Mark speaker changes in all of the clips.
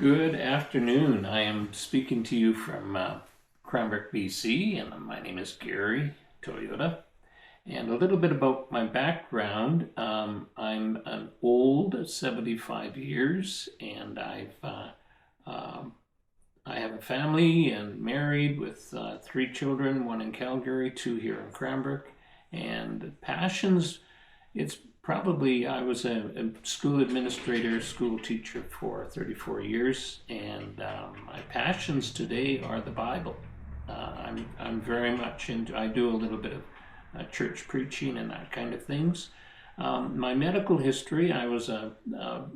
Speaker 1: Good afternoon. I am speaking to you from Cranbrook, BC, and my name is Gary Toyota. And a little bit about my background. I'm an old 75 years, and I have a family and married with three children, one in Calgary, two here in Cranbrook. And passions, it's probably, I was a school administrator, school teacher for 34 years, and my passions today are the Bible. I'm very much into, I do a little bit of church preaching and that kind of things. My medical history, I was a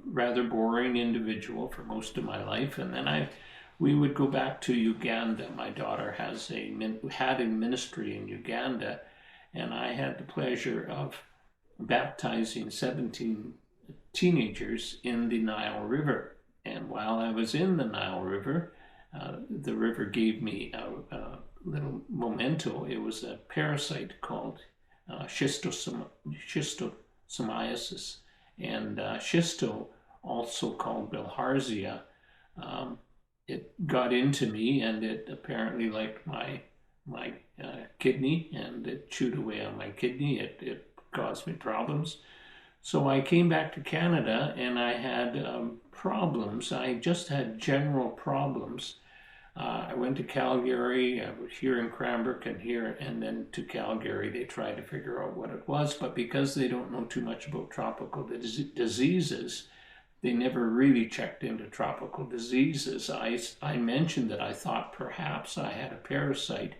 Speaker 1: rather boring individual for most of my life, and then we would go back to Uganda. My daughter had a ministry in Uganda, and I had the pleasure of baptizing 17 teenagers in the Nile River. And while I was in the Nile River, the river gave me a little memento. It was a parasite called schistosomiasis, and schisto, also called bilharzia. It got into me, and it apparently liked my kidney, and it chewed away on my kidney. It caused me problems. So I came back to Canada, and I had problems. I just had general problems. I went to Calgary. I was here in Cranbrook and then to Calgary. They tried to figure out what it was, but because they don't know too much about tropical diseases, they never really checked into tropical diseases. I mentioned that I thought perhaps I had a parasite,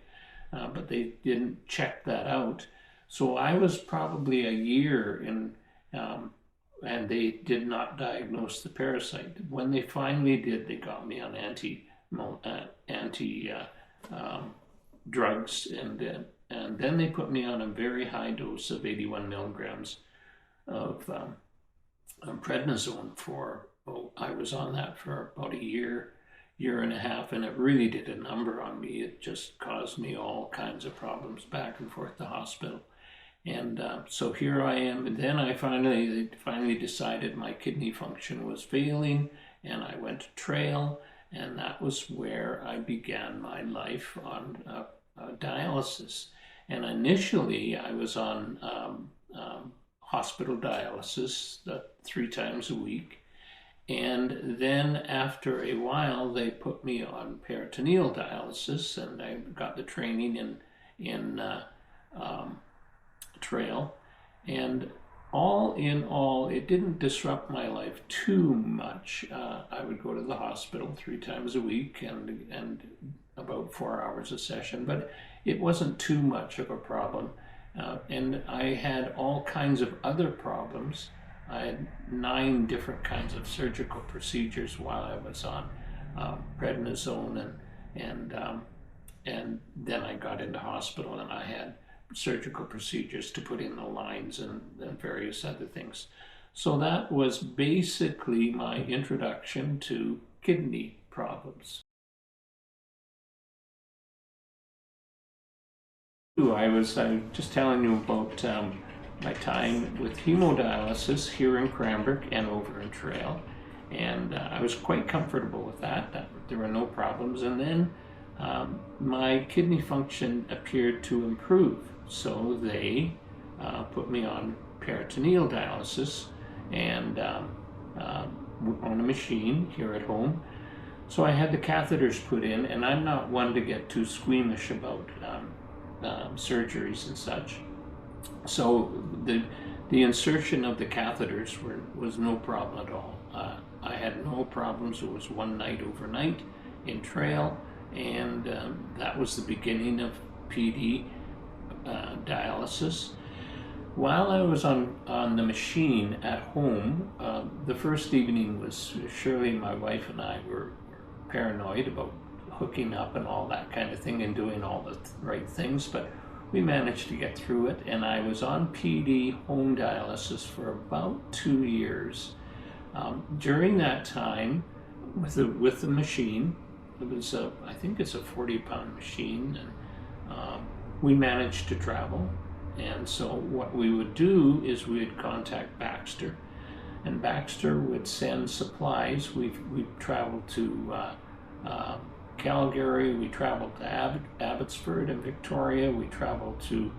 Speaker 1: but they didn't check that out. So I was probably a year in, and they did not diagnose the parasite. When they finally did, they got me on anti drugs, and then they put me on a very high dose of 81 milligrams of prednisone I was on that for about a year and a half, and it really did a number on me. It just caused me all kinds of problems back and forth to hospital. And so here I am, and then they finally decided my kidney function was failing, and I went to trail, and that was where I began my life on dialysis. And initially I was on hospital dialysis 3 times a week. And then after a while, they put me on peritoneal dialysis, and I got the training in trail. And all in all, it didn't disrupt my life too much. I would go to the hospital 3 times a week and about 4 hours a session, but it wasn't too much of a problem. And I had all kinds of other problems. I had 9 different kinds of surgical procedures while I was on prednisone, and then I got into hospital, and I had surgical procedures to put in the lines and various other things. So that was basically my introduction to kidney problems. I was just telling you about my time with hemodialysis here in Cranbrook and over in Trail, and I was quite comfortable with that. There were no problems. And then my kidney function appeared to improve, so they put me on peritoneal dialysis and on a machine here at home. So I had the catheters put in, and I'm not one to get too squeamish about surgeries and such. So the insertion of the catheters was no problem at all. I had no problems. It was one night overnight in Trail, and that was the beginning of PD dialysis. While I was on the machine at home, the first evening was, Shirley, my wife, and I were paranoid about hooking up and all that kind of thing and doing all the right things, but we managed to get through it, and I was on PD home dialysis for about 2 years. During that time, with the machine, it was I think it's a 40-pound machine, and we managed to travel. And so what we would do is we would contact Baxter, and Baxter would send supplies. We've traveled to Calgary, we traveled to Abbotsford and Victoria, we traveled to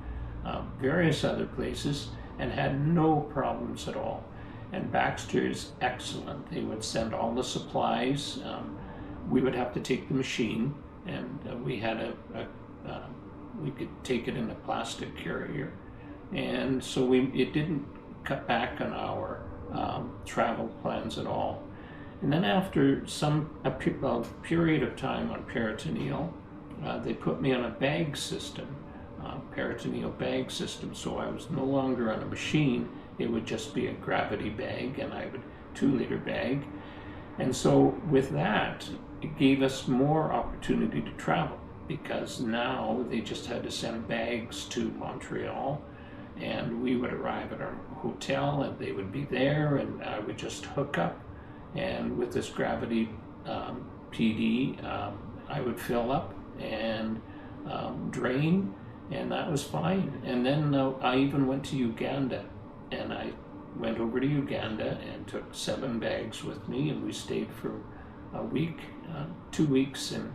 Speaker 1: various other places and had no problems at all. And Baxter is excellent. They would send all the supplies. We would have to take the machine, and we had we could take it in a plastic carrier, and so it didn't cut back on our travel plans at all. And then after a period of time on peritoneal, they put me on a bag system, peritoneal bag system. So I was no longer on a machine. It would just be a gravity bag, and I would 2-liter bag. And so with that, it gave us more opportunity to travel, because now they just had to send bags to Montreal, and we would arrive at our hotel and they would be there, and I would just hook up, and with this gravity PD, I would fill up and drain, and that was fine. And then I even went to Uganda, and I went over to Uganda and took 7 bags with me, and we stayed for a week, 2 weeks in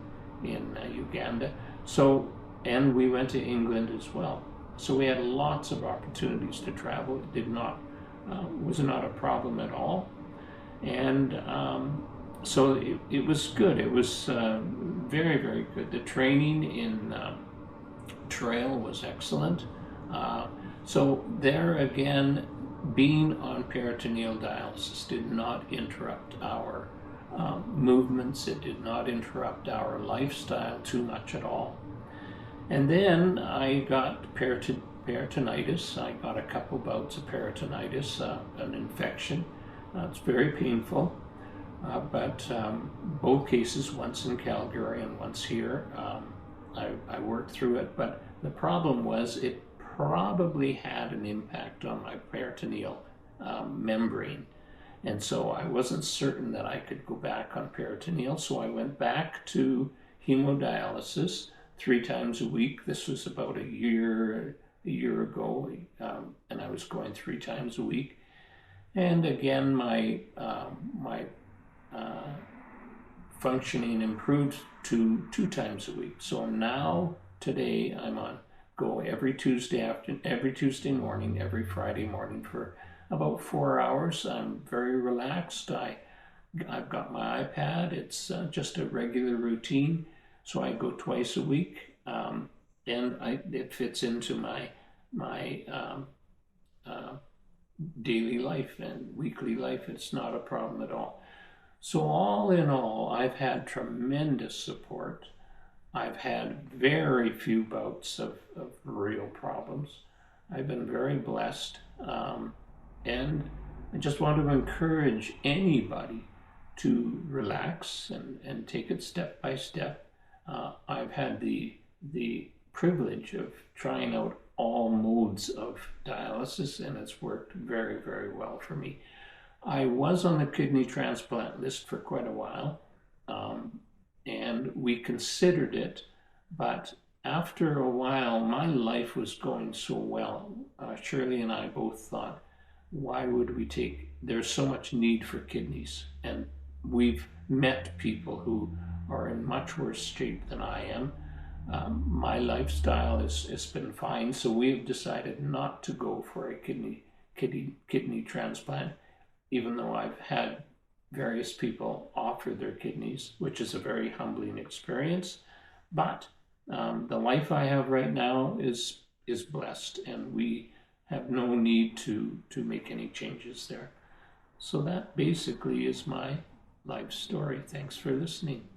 Speaker 1: Uganda. So, and we went to England as well. So we had lots of opportunities to travel. It was not a problem at all. And so it was good. It was very, very good. The training in trail was excellent. So there again, being on peritoneal dialysis did not interrupt our movements. It did not interrupt our lifestyle too much at all. And then I got peritonitis. I got a couple bouts of peritonitis, an infection. It's very painful, but both cases, once in Calgary and once here, I worked through it. But the problem was it probably had an impact on my peritoneal membrane. And so I wasn't certain that I could go back on peritoneal, so I went back to hemodialysis 3 times a week. This was about a year ago, and I was going 3 times a week. And again, my functioning improved to 2 times a week. So now, today, I'm on go every Tuesday morning, every Friday morning for about 4 hours. I'm very relaxed. I've got my iPad. It's just a regular routine. So I go twice a week, and it fits into my daily life and weekly life. It's not a problem at all. So all in all, I've had tremendous support. I've had very few bouts of real problems. I've been very blessed. And I just want to encourage anybody to relax and take it step by step. I've had the privilege of trying out all modes of dialysis, and it's worked very, very well for me. I was on the kidney transplant list for quite a while, and we considered it, but after a while, my life was going so well. Shirley and I both thought, why would we there's so much need for kidneys, and we've met people who are in much worse shape than I am. My lifestyle has been fine, so we've decided not to go for a kidney transplant, even though I've had various people offer their kidneys, which is a very humbling experience. But the life I have right now is blessed, and we have no need to make any changes there. So that basically is my life story. Thanks for listening.